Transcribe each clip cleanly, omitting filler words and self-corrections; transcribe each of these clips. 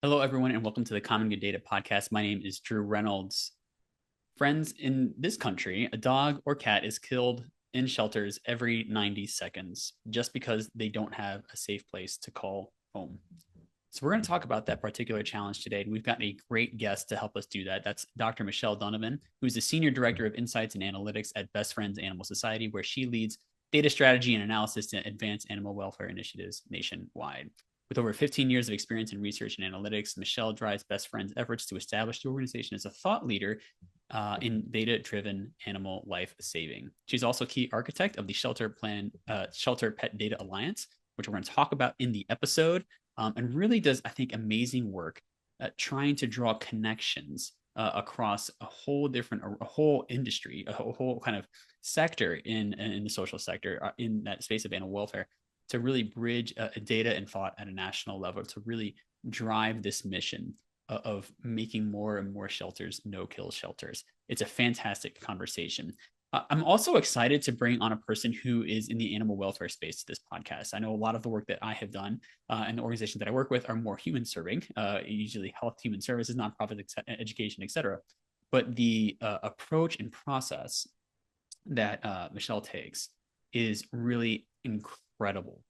Hello, everyone, and welcome to the Common Good Data podcast. My name is Drew Reynolds. Friends, in this country, a dog or cat is killed in shelters every 90 seconds just because they don't have a safe place to call home. So, we're going to talk about that particular challenge today. And we've got a great guest to help us do that. That's Dr. Michelle Dunivan, who's the Senior Director of Insights and Analytics at Best Friends Animal Society, where she leads data strategy and analysis to advance animal welfare initiatives nationwide. With over 15 years of experience in research and analytics, Michelle drives Best Friends' efforts to establish the organization as a thought leader in data-driven animal life saving. She's also key architect of the Shelter Pet Data Alliance, which we're going to talk about in the episode, and really does, I think, amazing work at trying to draw connections across a whole industry, a whole kind of sector in the social sector, in that space of animal welfare, to really bridge data and thought at a national level to really drive this mission of making more and more shelters no-kill shelters. It's a fantastic conversation. I'm also excited to bring on a person who is in the animal welfare space to this podcast. I know a lot of the work that I have done and the organizations that I work with are more human serving, usually health, human services, nonprofit, education, et cetera. But the approach and process that Michelle takes is really incredible.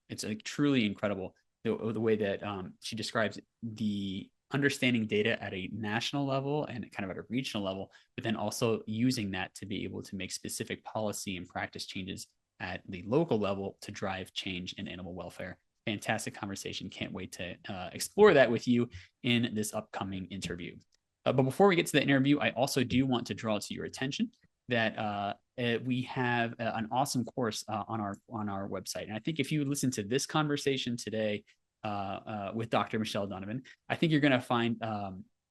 It's like truly incredible the way that she describes the understanding data at a national level and kind of at a regional level, but then also using that to be able to make specific policy and practice changes at the local level to drive change in animal welfare. Fantastic conversation. Can't wait to explore that with you in this upcoming interview. But before we get to the interview, I also do want to draw to your attention that we have an awesome course on our website. And I think if you listen to this conversation today with Dr. Michelle Dunivan, I think you're going to find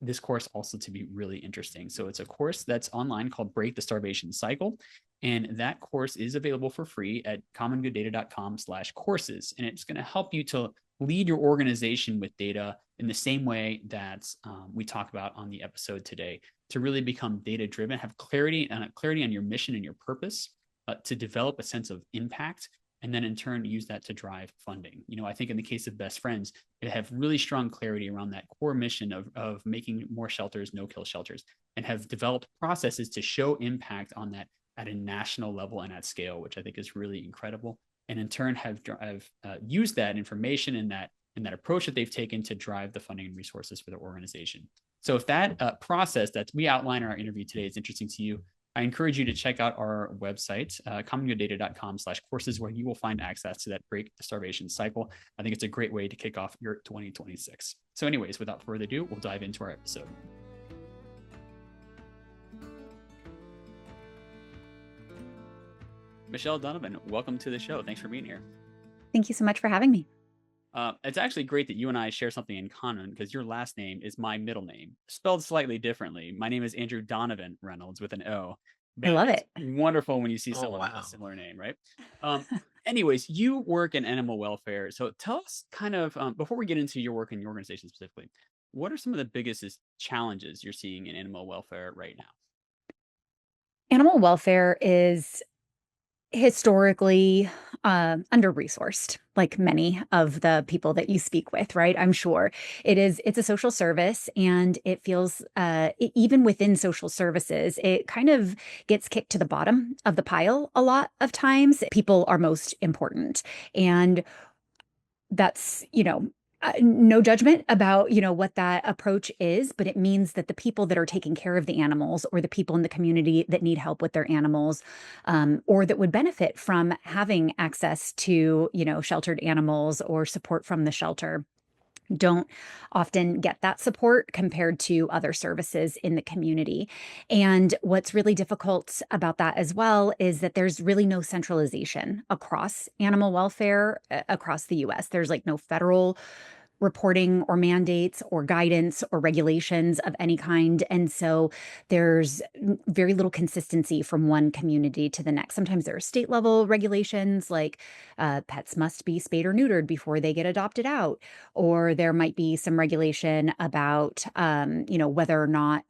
this course also to be really interesting. So it's a course that's online called Break the Starvation Cycle. And that course is available for free at commongooddata.com/courses. And it's going to help you to lead your organization with data in the same way that we talk about on the episode today, to really become data driven, have clarity on your mission and your purpose, to develop a sense of impact, and then in turn use that to drive funding. I think in the case of Best Friends, they have really strong clarity around that core mission of making more shelters no-kill shelters, and have developed processes to show impact on that at a national level and at scale, which I think is really incredible. And in turn have used that information and that approach that they've taken to drive the funding and resources for their organization. So if that process that we outline in our interview today is interesting to you, I encourage you to check out our website, commongooddata.com/courses, where you will find access to that Break the Starvation Cycle. I think it's a great way to kick off your 2026. So anyways, without further ado, we'll dive into our episode. Michelle Dunivan, welcome to the show. Thanks for being here. Thank you so much for having me. It's actually great that you and I share something in common, because your last name is my middle name, spelled slightly differently. My name is Andrew Donovan Reynolds with an O, I but love it's it. wonderful when you see Oh, someone with a wow. similar name, right? Um, Anyways, you work in animal welfare. So tell us kind of, before we get into your work in your organization specifically, what are some of the biggest challenges you're seeing in animal welfare right now? Animal welfare is historically under-resourced, like many of the people that you speak with, right? I'm sure it's a social service, and it feels even within social services, it kind of gets kicked to the bottom of the pile a lot of times. People are most important, and that's, no judgment about, what that approach is, but it means that the people that are taking care of the animals, or the people in the community that need help with their animals, or that would benefit from having access to, sheltered animals or support from the shelter, don't often get that support compared to other services in the community. And what's really difficult about that as well is that there's really no centralization across animal welfare across the US. There's like no federal reporting or mandates or guidance or regulations of any kind. And so there's very little consistency from one community to the next. Sometimes there are state level regulations, like pets must be spayed or neutered before they get adopted out. Or there might be some regulation about, whether or not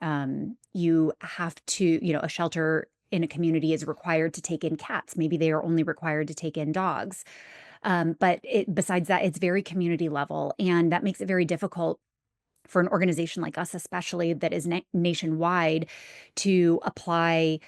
you have to, a shelter in a community is required to take in cats. Maybe they are only required to take in dogs. But besides that, it's very community level, and that makes it very difficult for an organization like us, especially that is nationwide, to apply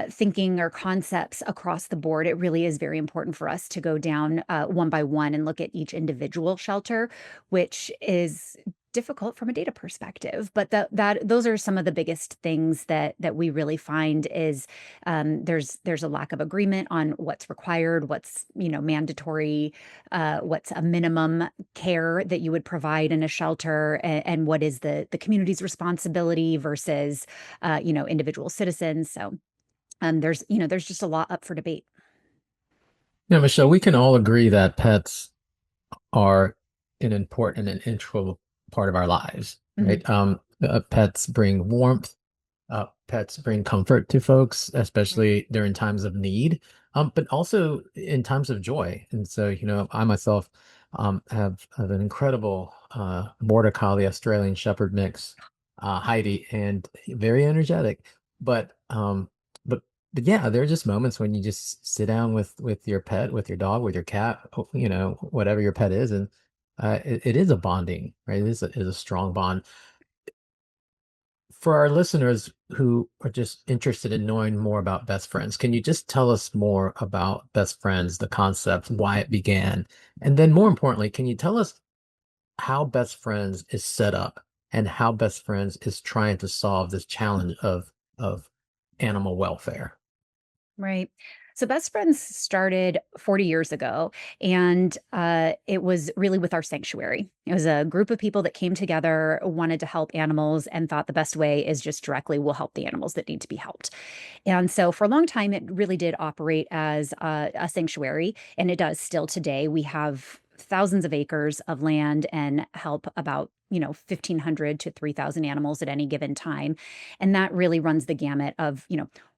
thinking or concepts across the board. It really is very important for us to go down one by one and look at each individual shelter, which is difficult from a data perspective. But that those are some of the biggest things that we really find is there's a lack of agreement on what's required, what's mandatory, what's a minimum care that you would provide in a shelter, and what is the community's responsibility versus individual citizens. So there's just a lot up for debate. Yeah, Michelle, we can all agree that pets are an important and integral part of our lives, Mhm. right? Pets bring warmth. Pets bring comfort to folks, Right. especially during times of need, but also in times of joy. And so, I myself have an incredible Border Collie Australian Shepherd mix, Heidi, and very energetic. But but but yeah, there are just moments when you just sit down with your pet, with your dog, with your cat, whatever your pet is, and it is a bonding, right? It is a strong bond. For our listeners who are just interested in knowing more about best friends, can you just tell us more about best friends, the concept, why it began? And then more importantly, can you tell us how best friends is set up and how best friends is trying to solve this challenge of animal welfare? Right. So Best Friends started 40 years ago, and it was really with our sanctuary. It was a group of people that came together, wanted to help animals, and thought the best way is just directly we'll help the animals that need to be helped. And so for a long time, it really did operate as a sanctuary, and it does still today. We have thousands of acres of land and help about 1,500 to 3,000 animals at any given time. And that really runs the gamut of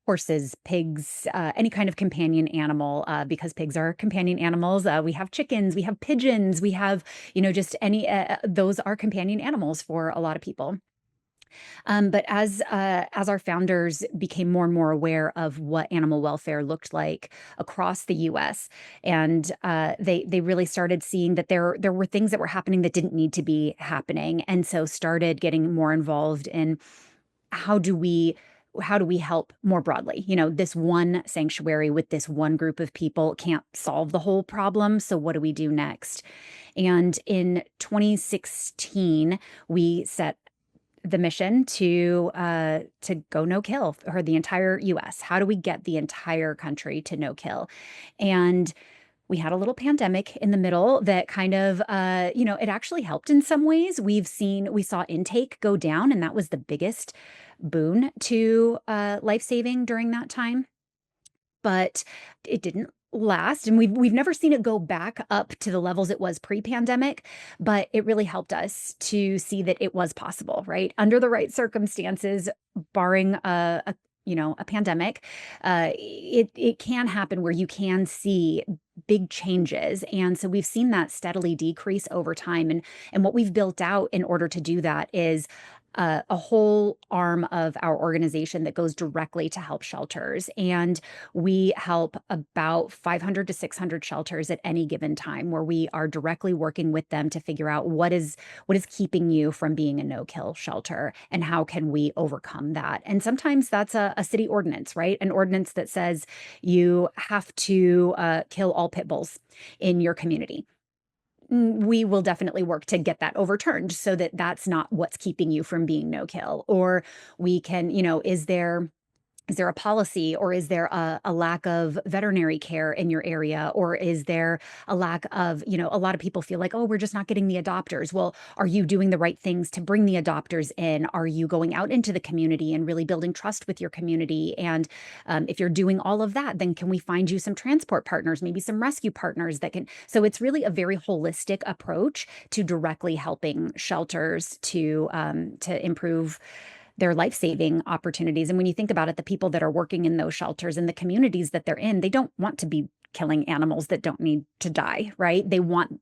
horses, pigs, any kind of companion animal, because pigs are companion animals. We have chickens, we have pigeons, we have, just any, those are companion animals for a lot of people. But as our founders became more and more aware of what animal welfare looked like across the U.S., and they really started seeing that there were things that were happening that didn't need to be happening, and so started getting more involved in how do we how do we help more broadly? This one sanctuary with this one group of people can't solve the whole problem. So what do we do next? And in 2016, we set the mission to go no kill for the entire US. How do we get the entire country to no kill? And we had a little pandemic in the middle that kind of it actually helped in some ways. We saw intake go down, and that was the biggest boon to life saving during that time, but it didn't last, and we've never seen it go back up to the levels it was pre-pandemic, but it really helped us to see that it was possible, right? Under the right circumstances, barring a pandemic, it can happen where you can see big changes. And so we've seen that steadily decrease over time. And what we've built out in order to do that is a whole arm of our organization that goes directly to help shelters. And we help about 500 to 600 shelters at any given time, where we are directly working with them to figure out what is keeping you from being a no-kill shelter and how can we overcome that. And sometimes that's a city ordinance, right? An ordinance that says you have to kill all pit bulls in your community. We will definitely work to get that overturned so that that's not what's keeping you from being no kill. Or we can, is there a policy, or is there a lack of veterinary care in your area, or is there a lack of, a lot of people feel like, oh, we're just not getting the adopters. Well, are you doing the right things to bring the adopters in? Are you going out into the community and really building trust with your community? And if you're doing all of that, then can we find you some transport partners, maybe some rescue partners that can? So it's really a very holistic approach to directly helping shelters to improve their life-saving opportunities. And when you think about it, the people that are working in those shelters and the communities that they're in, they don't want to be killing animals that don't need to die, right? They want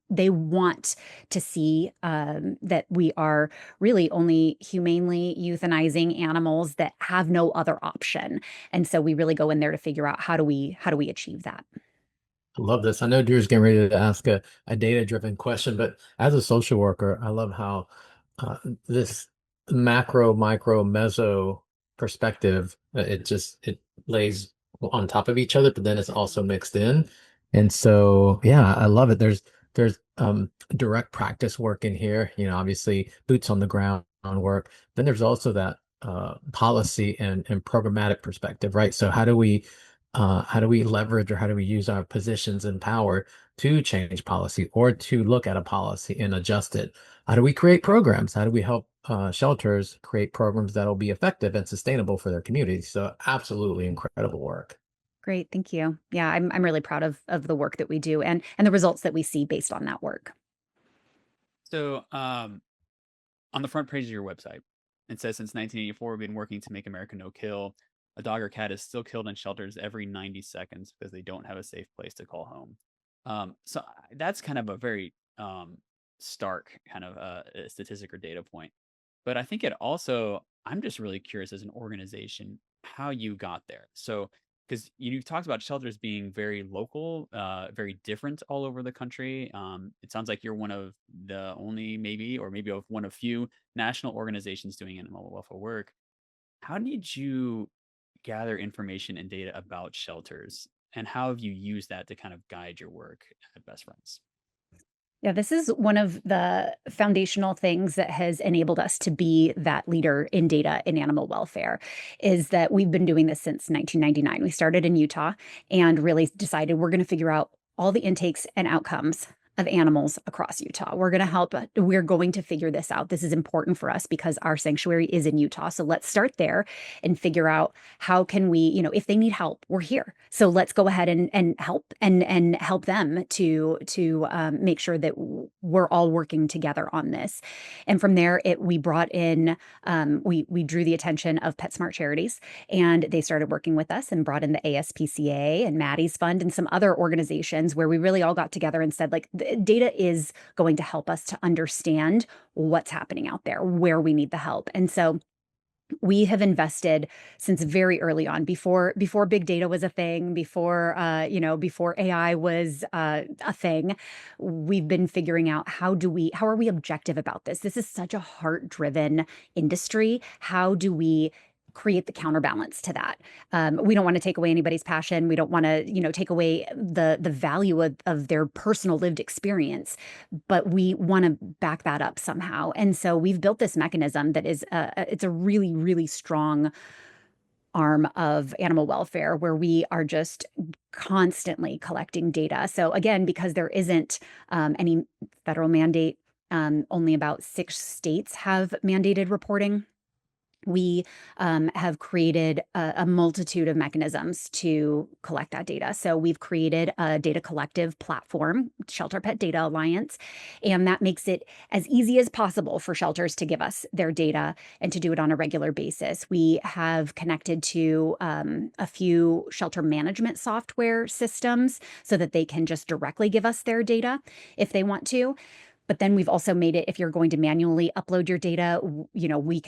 to see that we are really only humanely euthanizing animals that have no other option. And so we really go in there to figure out how do we achieve that. I love this. I know Drew's getting ready to ask a data-driven question, but as a social worker, I love how this macro, micro, meso perspective. It lays on top of each other, but then it's also mixed in. And so, yeah, I love it. There's direct practice work in here, obviously boots on the ground work. Then there's also that policy and programmatic perspective, right? So how do we leverage, or how do we use our positions and power to change policy or to look at a policy and adjust it? How do we create programs? How do we help shelters create programs that'll be effective and sustainable for their communities? So absolutely incredible work. Great, thank you. Yeah, I'm really proud of the work that we do and the results that we see based on that work. So, on the front page of your website, it says since 1984, we've been working to make America no kill. A dog or cat is still killed in shelters every 90 seconds because they don't have a safe place to call home. So that's kind of a very stark kind of statistic or data point. But I think it also, I'm just really curious as an organization how you got there. So, because you talked about shelters being very local, very different all over the country. It sounds like you're one of the only, maybe, or maybe of one of few national organizations doing animal welfare work. How did you gather information and data about shelters, and how have you used that to kind of guide your work at Best Friends? Yeah, this is one of the foundational things that has enabled us to be that leader in data in animal welfare is that we've been doing this since 1999. We started in Utah and really decided we're going to figure out all the intakes and outcomes of animals across Utah. We're going to figure this out. This is important for us because our sanctuary is in Utah. So let's start there and figure out how can we, if they need help, we're here. So let's go ahead and help and help them to make sure that we're all working together on this. And from there, we brought in we drew the attention of PetSmart Charities, and they started working with us and brought in the ASPCA and Maddie's Fund and some other organizations where we really all got together and said, like, the data is going to help us to understand what's happening out there, where we need the help. And so we have invested since very early on, before big data was a thing, before AI was a thing. We've been figuring out how are we objective about this. This is such a heart driven industry. How do we create the counterbalance to that? We don't want to take away anybody's passion. We don't want to take away the value of their personal lived experience, but we want to back that up somehow. And so we've built this mechanism that is it's a really, really strong arm of animal welfare where we are just constantly collecting data. So again, because there isn't any federal mandate, only about 6 states have mandated reporting. We have created a multitude of mechanisms to collect that data. So we've created a data collective platform, Shelter Pet Data Alliance, and that makes it as easy as possible for shelters to give us their data and to do it on a regular basis. We have connected to a few shelter management software systems so that they can just directly give us their data if they want to. But then we've also made it, if you're going to manually upload your data, we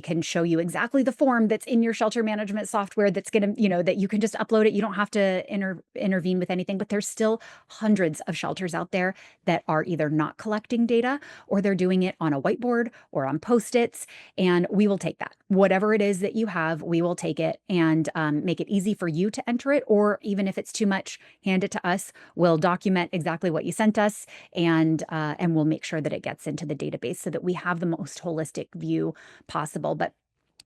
can show you exactly the form that's in your shelter management software that's going to, that you can just upload it. You don't have to intervene with anything, but there's still hundreds of shelters out there that are either not collecting data or they're doing it on a whiteboard or on Post-its. And we will take that. Whatever it is that you have, we will take it and make it easy for you to enter it. Or even if it's too much, hand it to us. We'll document exactly what you sent us and we'll make sure that it gets into the database so that we have the most holistic view possible. But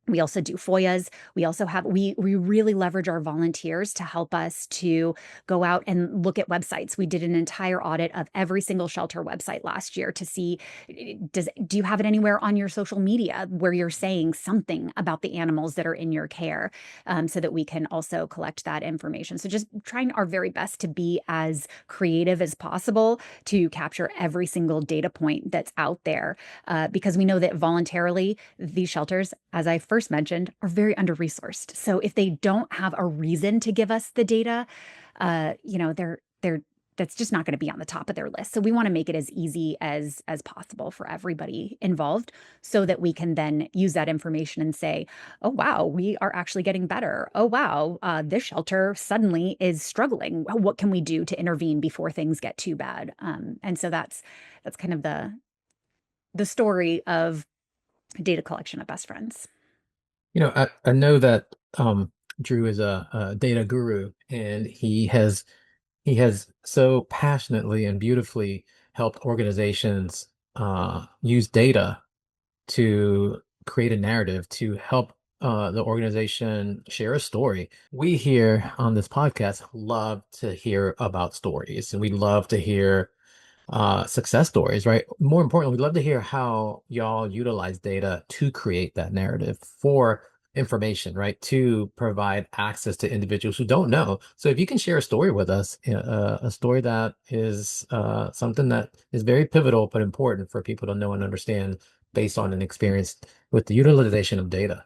we also do FOIAs. We really leverage our volunteers to help us to go out and look at websites. We did an entire audit of every single shelter website last year to see, do you have it anywhere on your social media where you're saying something about the animals that are in your care, so that we can also collect that information. So just trying our very best to be as creative as possible to capture every single data point that's out there, because we know that voluntarily these shelters, as I first mentioned, are very under-resourced. So if they don't have a reason to give us the data, they're that's just not going to be on the top of their list. So we want to make it as easy as possible for everybody involved so that we can then use that information and say, oh, wow, we are actually getting better. Oh, wow, this shelter suddenly is struggling. What can we do to intervene before things get too bad? And so that's kind of the story of data collection at Best Friends. I know that Drew is a data guru, and he has so passionately and beautifully helped organizations use data to create a narrative to help the organization share a story. We here on this podcast love to hear about stories, and we love to hear success stories, right? More importantly, we'd love to hear how y'all utilize data to create that narrative for information, right? To provide access to individuals who don't know. So if you can share a story with us, a story that is something that is very pivotal but important for people to know and understand based on an experience with the utilization of data.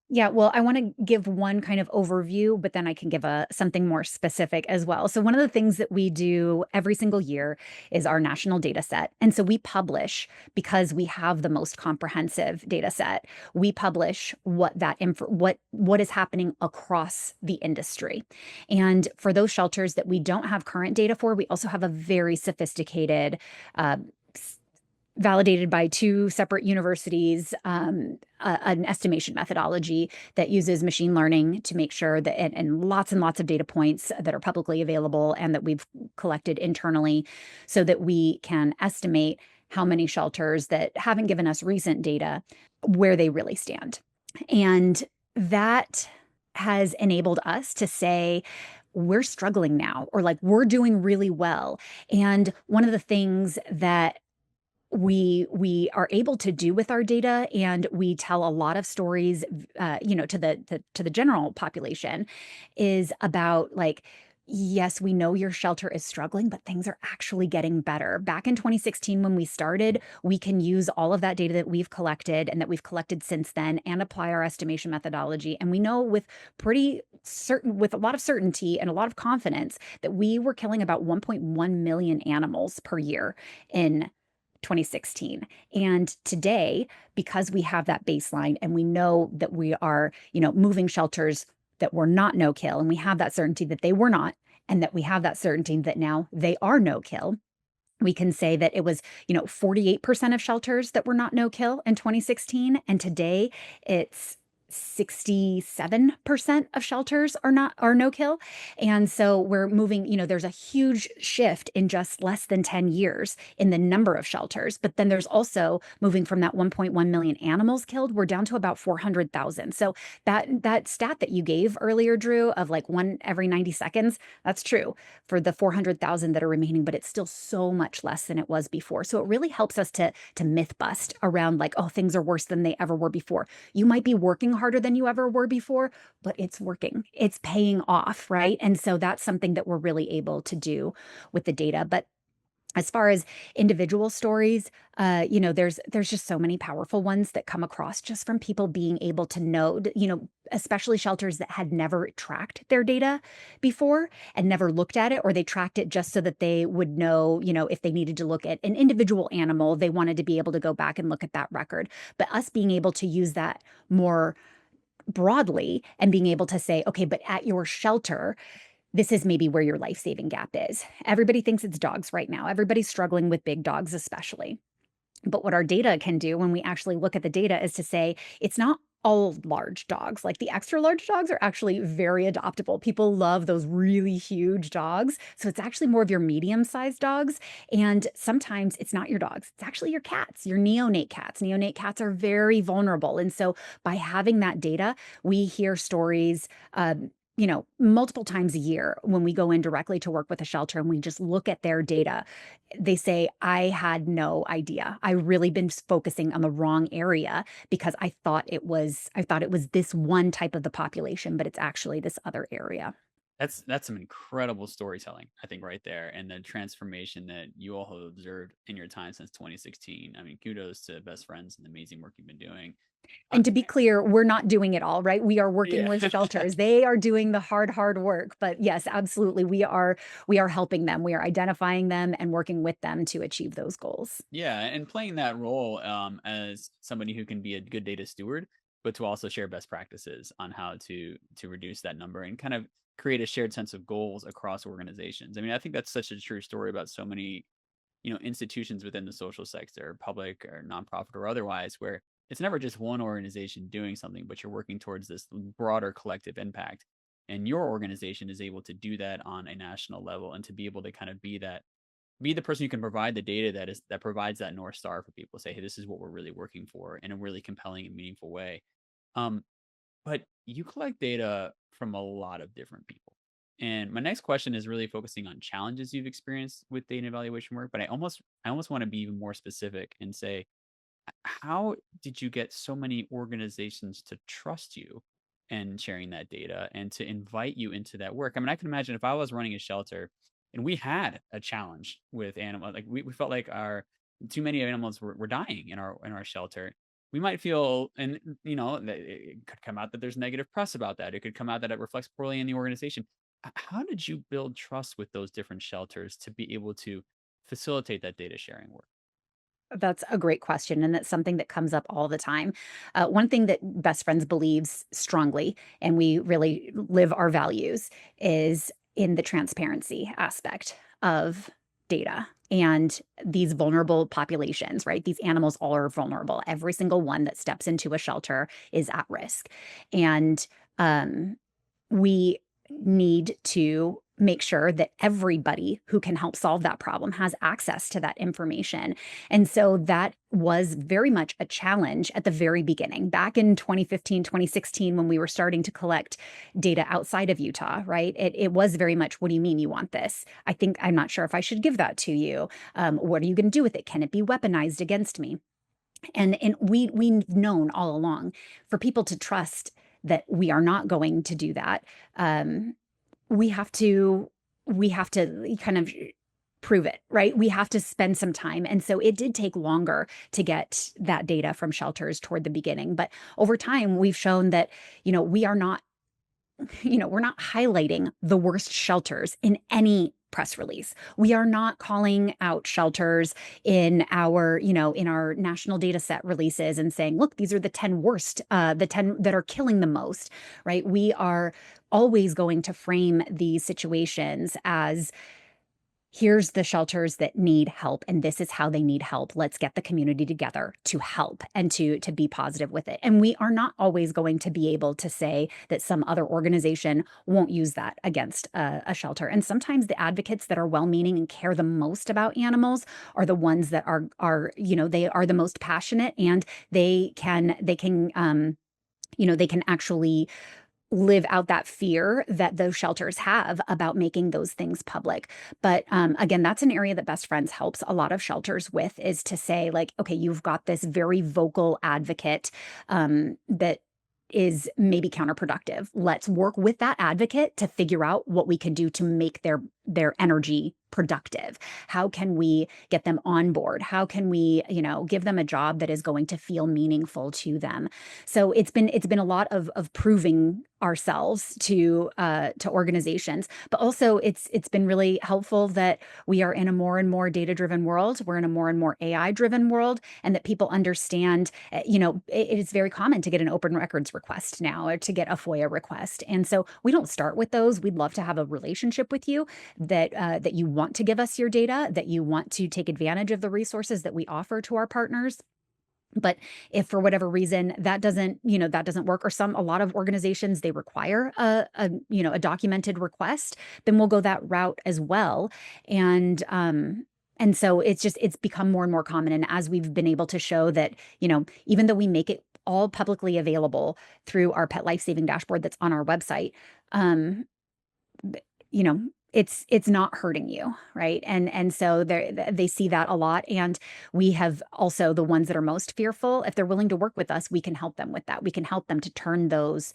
Yeah, well, I want to give one kind of overview, but then I can give a something more specific as well. So one of the things that we do every single year is our national data set. And so we publish because we have the most comprehensive data set. We publish what is happening across the industry. And for those shelters that we don't have current data for, we also have a very sophisticated uh, validated by two separate universities, an estimation methodology that uses machine learning to make sure that, and lots of data points that are publicly available and that we've collected internally so that we can estimate how many shelters that haven't given us recent data, where they really stand. And that has enabled us to say, we're struggling now, or like we're doing really well. And one of the things that we are able to do with our data, and we tell a lot of stories to the general population, is about like, yes, we know your shelter is struggling, but things are actually getting better. Back in 2016 when we started, we can use all of that data that we've collected and that we've collected since then and apply our estimation methodology, and we know with a lot of certainty and a lot of confidence that we were killing about 1.1 million animals per year in 2016. And today, because we have that baseline and we know that we are, moving shelters that were not no kill, and we have that certainty that they were not, and that we have that certainty that now they are no kill, we can say that it was, 48% of shelters that were not no kill in 2016. And today it's 67% of shelters are no kill. And so we're moving, there's a huge shift in just less than 10 years in the number of shelters. But then there's also moving from that 1.1 million animals killed, we're down to about 400,000. So that stat that you gave earlier, Drew, of like one every 90 seconds, that's true for the 400,000 that are remaining, but it's still so much less than it was before. So it really helps us to myth bust around like, oh, things are worse than they ever were before. You might be working harder than you ever were before, but it's working. It's paying off, right? And so that's something that we're really able to do with the data. But as far as individual stories, there's just so many powerful ones that come across just from people being able to know, especially shelters that had never tracked their data before and never looked at it, or they tracked it just so that they would know, if they needed to look at an individual animal, they wanted to be able to go back and look at that record. But us being able to use that more broadly and being able to say, okay, but at your shelter, this is maybe where your life-saving gap is. Everybody thinks it's dogs right now. Everybody's struggling with big dogs, especially. But what our data can do when we actually look at the data is to say it's not all large dogs. Like the extra large dogs are actually very adoptable. People love those really huge dogs. So it's actually more of your medium-sized dogs. And sometimes it's not your dogs, it's actually your cats, your neonate cats. Neonate cats are very vulnerable. And so by having that data, we hear stories. Multiple times a year when we go in directly to work with a shelter and we just look at their data, they say, I had no idea. I really been focusing on the wrong area because I thought it was this one type of the population, but it's actually this other area. That's some incredible storytelling, I think, right there, and the transformation that you all have observed in your time since 2016. I mean, kudos to Best Friends and the amazing work you've been doing. Uh, And to be clear, we're not doing it all, right? We are working yeah. with shelters. They are doing the hard work. But yes, absolutely. We are helping them. We are identifying them and working with them to achieve those goals. Yeah, and playing that role as somebody who can be a good data steward, but to also share best practices on how to reduce that number and kind of create a shared sense of goals across organizations. I mean, I think that's such a true story about so many institutions within the social sector, public or nonprofit or otherwise, where it's never just one organization doing something, but you're working towards this broader collective impact. And your organization is able to do that on a national level, and to be able to kind of be the person who can provide the data that provides that North Star for people to say, hey, this is what we're really working for in a really compelling and meaningful way. Um, but you collect data from a lot of different people. And my next question is really focusing on challenges you've experienced with data evaluation work, but I almost want to be even more specific and say, how did you get so many organizations to trust you and sharing that data and to invite you into that work? I mean, I can imagine if I was running a shelter and we had a challenge with animals, like we felt like our too many animals were dying in our shelter. We might feel, and that it could come out that there's negative press about that. It could come out that it reflects poorly in the organization. How did you build trust with those different shelters to be able to facilitate that data sharing work? That's a great question, and that's something that comes up all the time. One thing that Best Friends believes strongly, and we really live our values, is in the transparency aspect of data and these vulnerable populations, right? These animals all are vulnerable. Every single one that steps into a shelter is at risk. And we need to make sure that everybody who can help solve that problem has access to that information. And so that was very much a challenge at the very beginning, back in 2015, 2016, when we were starting to collect data outside of Utah, right? It was very much, what do you mean you want this? I'm not sure if I should give that to you. What are you going to do with it? Can it be weaponized against me? And we've known all along for people to trust that we are not going to do that. Um, we have to we have to kind of prove it, right? We have to spend some time. And so it did take longer to get that data from shelters toward the beginning. But over time, we've shown that, we are not we're not highlighting the worst shelters in any press release. We are not calling out shelters in our national data set releases and saying, look, these are the 10 worst, the 10 that are killing the most, right? We are always going to frame these situations as, here's the shelters that need help, and this is how they need help. Let's get the community together to help and to be positive with it. And we are not always going to be able to say that some other organization won't use that against a shelter. And sometimes the advocates that are well-meaning and care the most about animals are the ones that they are the most passionate, and they can actually live out that fear that those shelters have about making those things public. But again, that's an area that Best Friends helps a lot of shelters with, is to say, like, okay, you've got this very vocal advocate that is maybe counterproductive. Let's work with that advocate to figure out what we can do to make their energy productive. How can we get them on board? How can we, give them a job that is going to feel meaningful to them? So it's been a lot of proving ourselves to organizations, but also it's been really helpful that we are in a more and more data-driven world. We're in a more and more AI-driven world, and that people understand, it is very common to get an open records request now, or to get a FOIA request. And so we don't start with those. We'd love to have a relationship with you, that you want to give us your data, that you want to take advantage of the resources that we offer to our partners. But if for whatever reason that doesn't work, or a lot of organizations, they require a documented request, then we'll go that route as well. And so it's become more and more common. And as we've been able to show that, even though we make it all publicly available through our pet life saving dashboard that's on our website, um, you know, it's not hurting you, right? And so they see that a lot. And we have also, the ones that are most fearful, if they're willing to work with us, we can help them with that. We can help them to turn those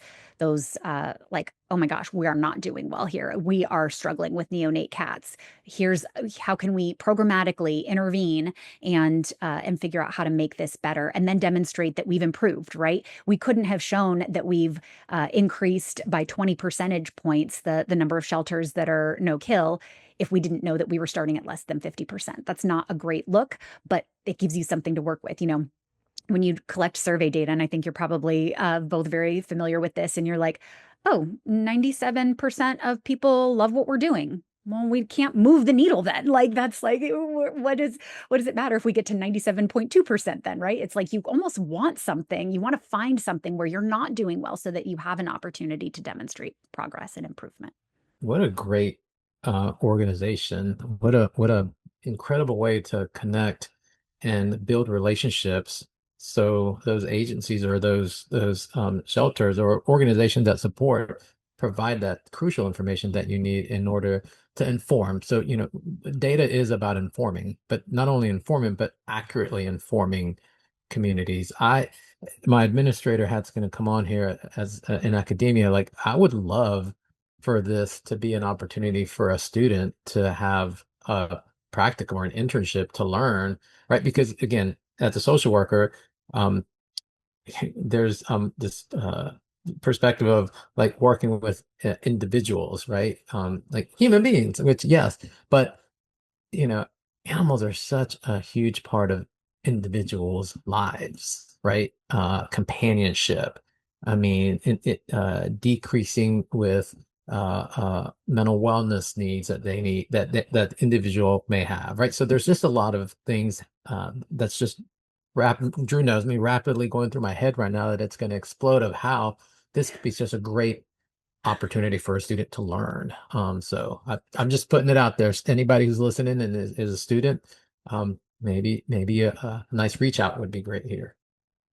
like, oh my gosh, we are not doing well here. We are struggling with neonate cats. Here's how can we programmatically intervene and figure out how to make this better, and then demonstrate that we've improved, right? We couldn't have shown that we've increased by 20 percentage points the number of shelters that are no kill if we didn't know that we were starting at less than 50%. That's not a great look, but it gives you something to work with. When you collect survey data, and I think you're probably both very familiar with this, and you're like, oh, 97% of people love what we're doing. Well, we can't move the needle then. Like that's like what does it matter if we get to 97.2% then, right? It's like you almost want something, you want to find something where you're not doing well so that you have an opportunity to demonstrate progress and improvement. What a great organization. What a incredible way to connect and build relationships. So those agencies or those shelters or organizations that support provide that crucial information that you need in order to inform. So, data is about informing, but not only informing, but accurately informing communities. My administrator has going to come on here as in academia. Like, I would love for this to be an opportunity for a student to have a practicum or an internship to learn, right? Because again, as a social worker, um, there's this perspective of like working with individuals, right? Like human beings, which yes, but you know, animals are such a huge part of individuals' lives, right? Companionship. I mean, decreasing with mental wellness needs that they need that individual may have, right? So there's just a lot of things that's just Drew knows me rapidly going through my head right now that it's going to explode of how this could be just a great opportunity for a student to learn. I'm just putting it out there. Anybody who's listening and is a student, maybe a nice reach out would be great here.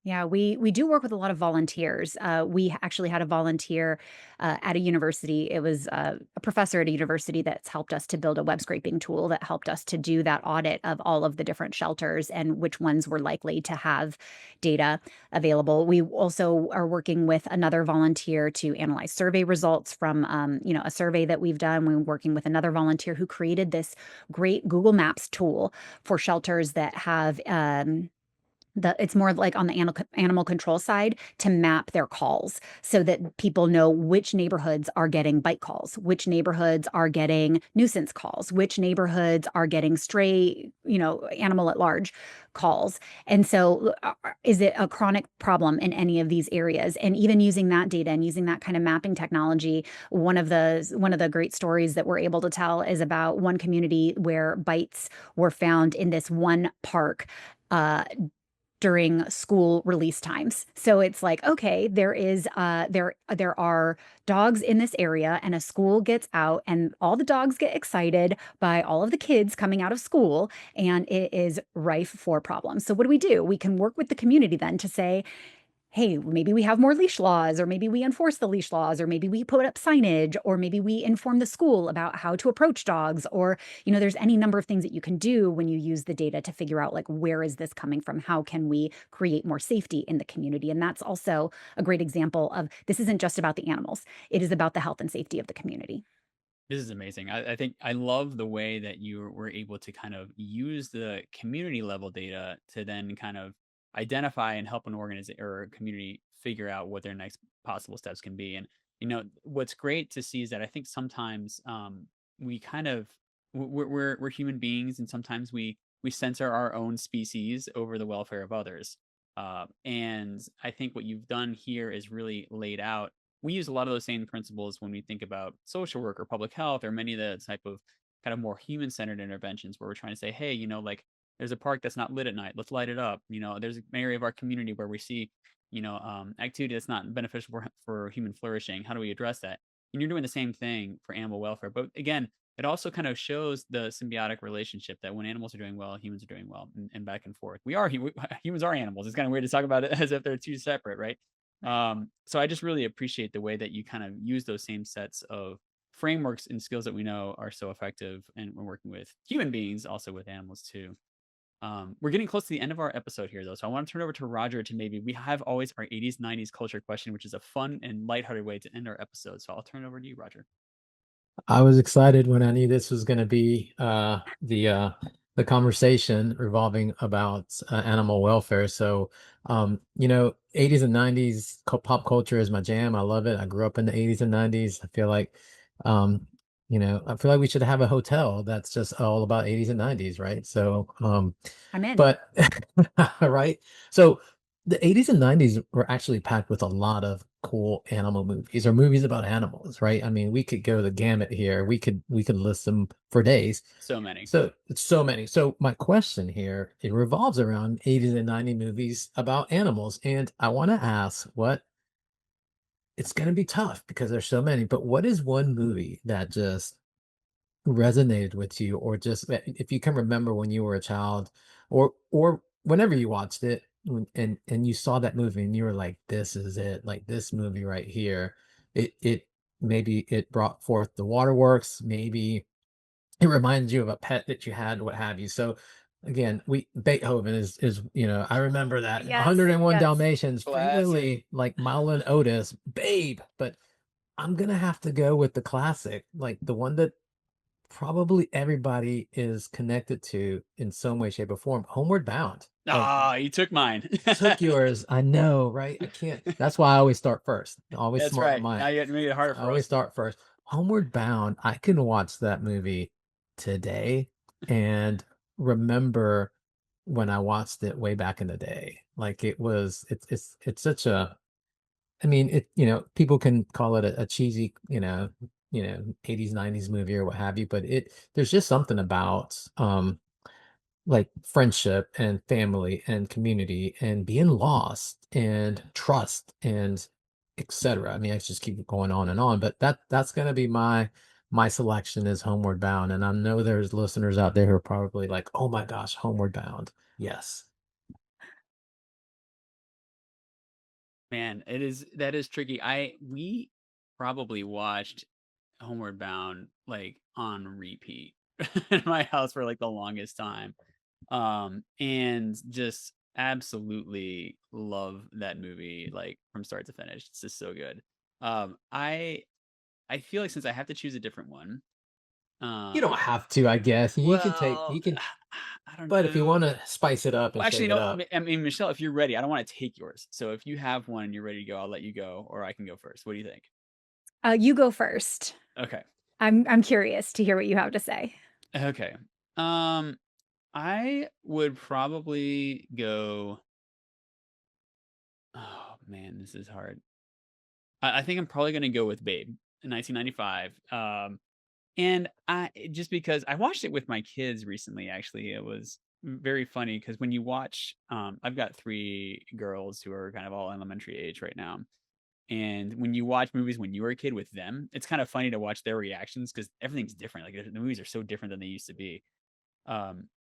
Yeah, we do work with a lot of volunteers. We actually had a volunteer at a university. It was a professor at a university that's helped us to build a web scraping tool that helped us to do that audit of all of the different shelters and which ones were likely to have data available. We also are working with another volunteer to analyze survey results from a survey that we've done. We're working with another volunteer who created this great Google Maps tool for shelters that have it's more like on the animal control side to map their calls so that people know which neighborhoods are getting bite calls, which neighborhoods are getting nuisance calls, which neighborhoods are getting stray, animal at large calls. And so is it a chronic problem in any of these areas? And even using that data and using that kind of mapping technology, one of the great stories that we're able to tell is about one community where bites were found in this one park uh, during school release times. So it's like, okay, there are dogs in this area and a school gets out and all the dogs get excited by all of the kids coming out of school and it is rife for problems. So what do? We can work with the community then to say, hey, maybe we have more leash laws, or maybe we enforce the leash laws, or maybe we put up signage, or maybe we inform the school about how to approach dogs, or, there's any number of things that you can do when you use the data to figure out like, where is this coming from? How can we create more safety in the community? And that's also a great example of this isn't just about the animals. It is about the health and safety of the community. This is amazing. I think I love the way that you were able to kind of use the community level data to then kind of identify and help an organization or a community figure out what their next possible steps can be. And what's great to see is that I think sometimes we kind of we're human beings, and sometimes we censor our own species over the welfare of others. And I think what you've done here is really laid out. We use a lot of those same principles when we think about social work or public health or many of the type of kind of more human-centered interventions where we're trying to say, hey, like there's a park that's not lit at night, let's light it up. There's an area of our community where we see activity that's not beneficial for human flourishing. How do we address that? And you're doing the same thing for animal welfare, but again, it also kind of shows the symbiotic relationship that when animals are doing well, humans are doing well, and back and forth. Humans are animals. It's kind of weird to talk about it as if they're two separate, right? So I just really appreciate the way that you kind of use those same sets of frameworks and skills that we know are so effective, and we're working with human beings, also with animals too. We're getting close to the end of our episode here, though, so I want to turn over to Roger to maybe we have always our 80s, 90s culture question, which is a fun and lighthearted way to end our episode. So I'll turn it over to you, Roger. I was excited when I knew this was going to be the conversation revolving about animal welfare. So, 80s and 90s pop culture is my jam. I love it. I grew up in the 80s and 90s. Um, I feel like we should have a hotel that's just all about 80s and 90s, right? So, I'm in. but right. So the 80s and 90s were actually packed with a lot of cool animal movies or movies about animals, right? I mean, we could go the gamut here. We could list them for days. So many. So it's so many. So my question here, it revolves around 80 to 90 movies about animals. And I want to ask what it's going to be tough because there's so many, but what is one movie that just resonated with you, or just if you can remember when you were a child, or whenever you watched it, and you saw that movie and you were like, this is it, like this movie right here, it maybe it brought forth the waterworks, maybe it reminds you of a pet that you had, what have you. So again, we Beethoven is I remember that Yes, 101 yes. Dalmatians, Frank Classic. Lily, like Milo and Otis, Babe. But I'm gonna have to go with the classic, like the one that probably everybody is connected to in some way, shape, or form. Homeward Bound. Like, Ah, you took mine. took yours. I know, right? I can't. That's why I always start first. Always That's smart in right. my. Now you made it harder I for always us. start first. Homeward Bound. I can watch that movie today and remember when I watched it way back in the day. Like it was. It's such a. I mean, people can call it a cheesy, 80s, 90s movie or what have you, but there's just something about like friendship and family and community and being lost and trust and etc. I mean, I just keep going on and on, but that's gonna be my selection is Homeward Bound. And I know there's listeners out there who are probably like, oh my gosh, Homeward Bound. Yes. Man, that is tricky. We probably watched Homeward Bound like on repeat in my house for like the longest time. And just absolutely love that movie like from start to finish. It's just so good. I feel like since I have to choose a different one, You um don't have to, I guess. well, You can, I don't but if you know. want to spice it up Well, and actually, shake it no. up. I mean, Michelle, if you're ready, I don't want to take yours. So if you have one and you're ready to go, I'll let you go, or I can go first. What do you think? You go first. Okay. I'm curious to hear what you have to say. Okay. Um, I would probably go. Oh man, this is hard. I think I'm probably gonna go with Babe in 1995. And just because I watched it with my kids recently, actually, it was very funny because when you watch, I've got three girls who are kind of all elementary age right now. And when you watch movies when you were a kid with them, it's kind of funny to watch their reactions because everything's different. Like the movies are so different than they used to be.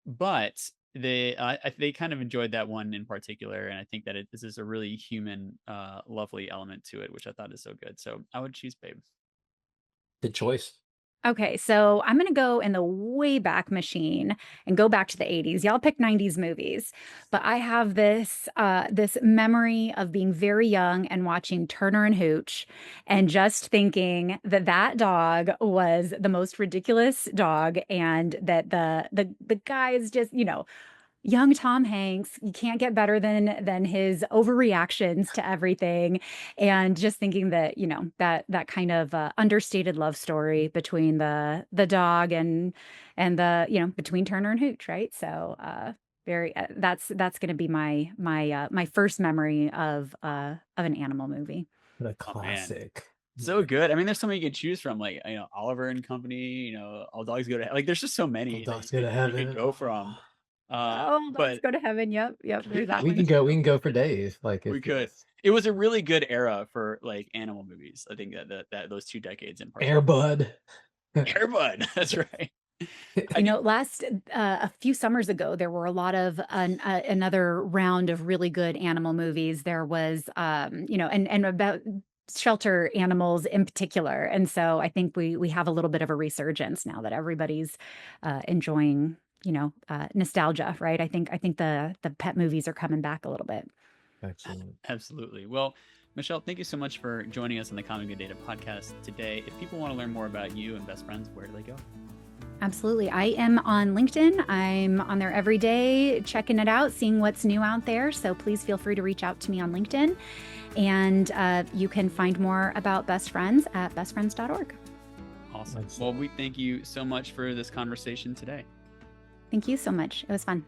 But they kind of enjoyed that one in particular, and I think that this is a really human, lovely element to it, which I thought is so good. So I would choose Babe. Good choice. Okay, so I'm gonna go in the way back machine and go back to the 80s. Y'all pick 90s movies, but I have this memory of being very young and watching Turner and Hooch and just thinking that that dog was the most ridiculous dog and that the guy is just, young Tom Hanks, you can't get better than his overreactions to everything, and just thinking that that kind of understated love story between the dog and the between Turner and Hooch, right? So very that's going to be my first memory of an animal movie. What a Oh man, classic. so good. I mean, there's so many you could choose from, like Oliver and Company. All dogs go to like. There's just so All many that dogs go to you could heaven. go from. Oh, dogs But go to heaven. Yep, yep. There's that We one can go. We too. can go for days. Like we could. it's It was a really good era for like animal movies. I think that those 2 decades in Air particular. Bud. Airbud. That's right. I You do. know, last a few summers ago, there were a lot of another round of really good animal movies. There was, and about shelter animals in particular. And so I think we have a little bit of a resurgence now that everybody's enjoying, nostalgia, right? I think the pet movies are coming back a little bit. Excellent. Absolutely. Well, Michelle, thank you so much for joining us on the Common Good Data podcast today. If people want to learn more about you and Best Friends, where do they go? Absolutely. I am on LinkedIn. I'm on there every day, checking it out, seeing what's new out there. So please feel free to reach out to me on LinkedIn. And you can find more about Best Friends at bestfriends.org. Awesome. Well, we thank you so much for this conversation today. Thank you so much. It was fun.